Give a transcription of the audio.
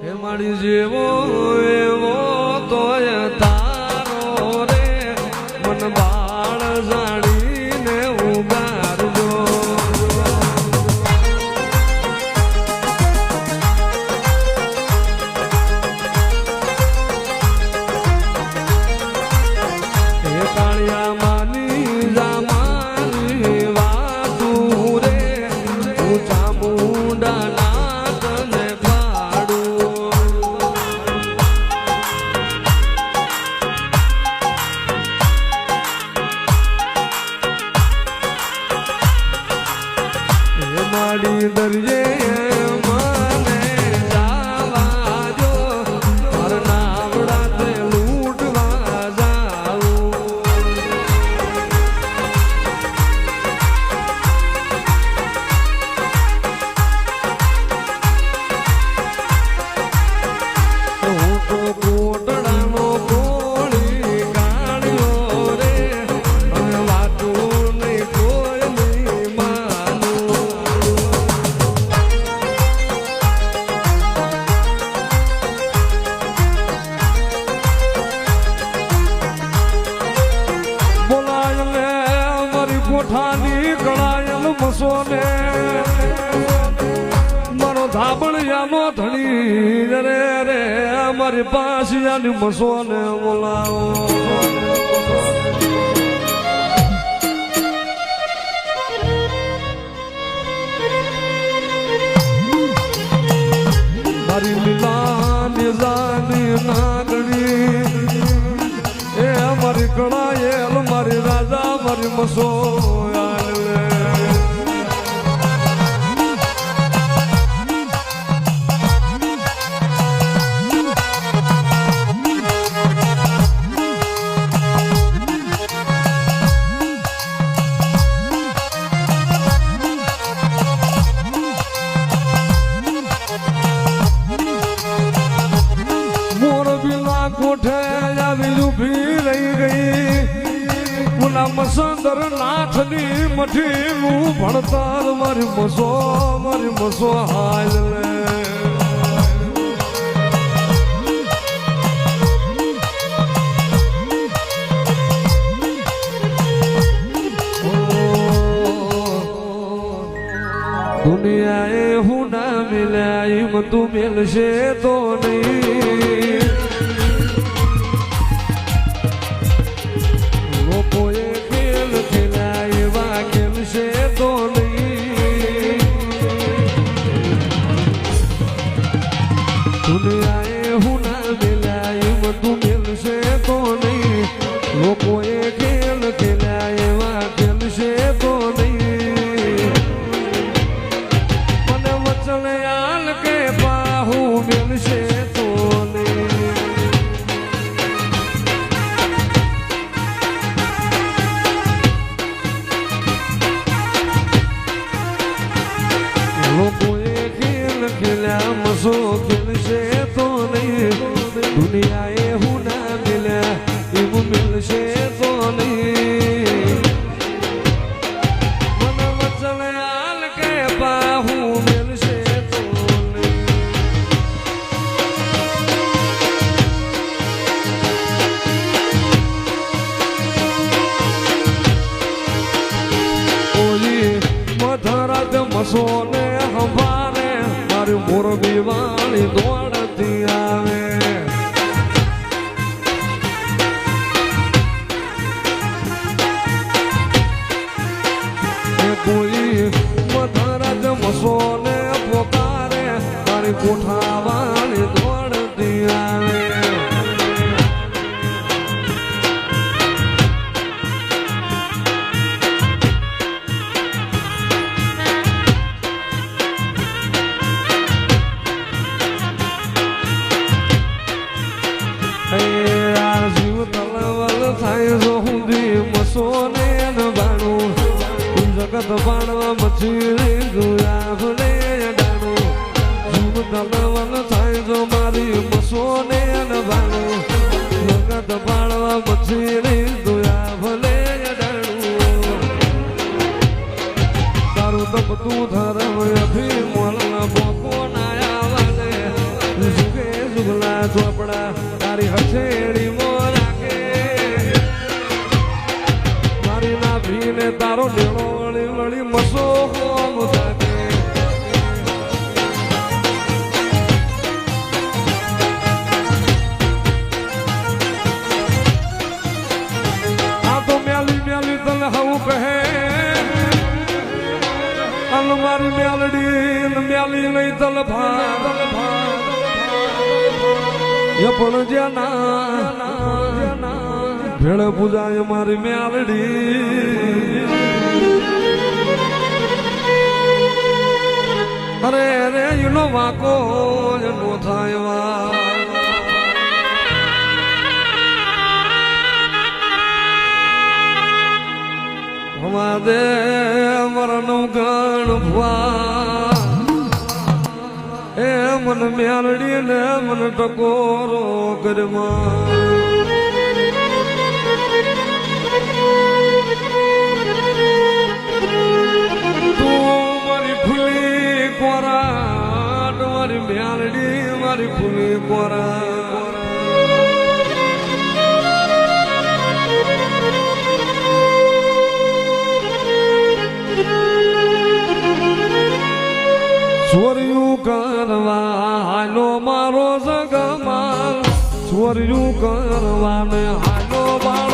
મારી જેવો એવો તોય તારો રે મન બાળ જાણીને ઉગારજો એ કાળિયા માની જામાની વાતું રે હું ચામુંડા નાથને માડી દરિયે મને જાવા જો માર નાવડા તે લૂંટવા જાઉં હું તો કોટડાનો કોળી કાઢ્યો રે હવે વાતું નહીં કોઈ નહીં માનું કોઠાની કળાયલ મસોને મારો ધાબળિયાનો ધણી રે રે મારી પાસિયાની મસોને બોલાવો મારી લીલાની જાની નાગણી એ મારી કળાયેલ મારી રાજા મારી મસો કોઠે આવી ઉભી રહી ગઈ પુલા મસંદર નાથની મઠીનું ભણતર મારી મસો હાલ લે દુનિયાએ હું ના મિલ્યા એમ તું મિલશે તો નહીં લોકોએ ખેલ ખેલ્યા એવા ખેલશે તો નહીં દુનિયાએ હું ના મિલ્યા એમ તું મિલશે તો નહીં લોકોએ ખેલ ખેલ્યા એવા ખેલશે તો નહીં મને વચન આલ કે બાહુ મિલશે તો નહીં લોકોએ ખેલ ખેલ્યા મસો ખેલશે તો નહીં દુનિયાએ હું ના મિલ્યા એવું મિલશે તો નહીં મને વચન આલ કે બાહુ મિલશે તો નહીં ઓલી મધરાત મસોને હંભારે મારી મોરબી વાળી દોડતી આવે કોઈ મધરાત મસોને પોકારે મારી કોઠા વાળી દોડતી આવે જીવ તલવલ થાય જો સુધી મસોને બાણું જગત પાડવા મચીરી જોયા ભલે ડાણું જીવ તલવલ થાય જો મારી મસોને બાણું જગત પાડવા મચીરી જોયા ભલે ડાણું તારું તપ તું ધરમ અભી મોલના બોકો નાયા વાલે ચોપડા તારી હસેડી મોર રાખે મારી ના ભીને તારો નેળો વળી વળી મસો હોમ થાકે આ તો મ્યાલી મ્યાલી તને હવું કહે અલ મારી મ્યાલડી મ્યાલી લઈ તલ ભા એ પણ જ્યાં ભેળ પૂજાય મારી મ્યાલડી અરે રે એનો વાકો એનો થાય વા દે મરનું ગણ ભુવા એ મન મ્યાલડી ને મન ટકોરો કરમાં તું મારી ફૂલી કોરા મારી મ્યાલડી મારી ફૂલી કોરા ચોર્યું કરવા હાલો મારો જગમાલ ચોર્યું કરવા ને હાલો બાળ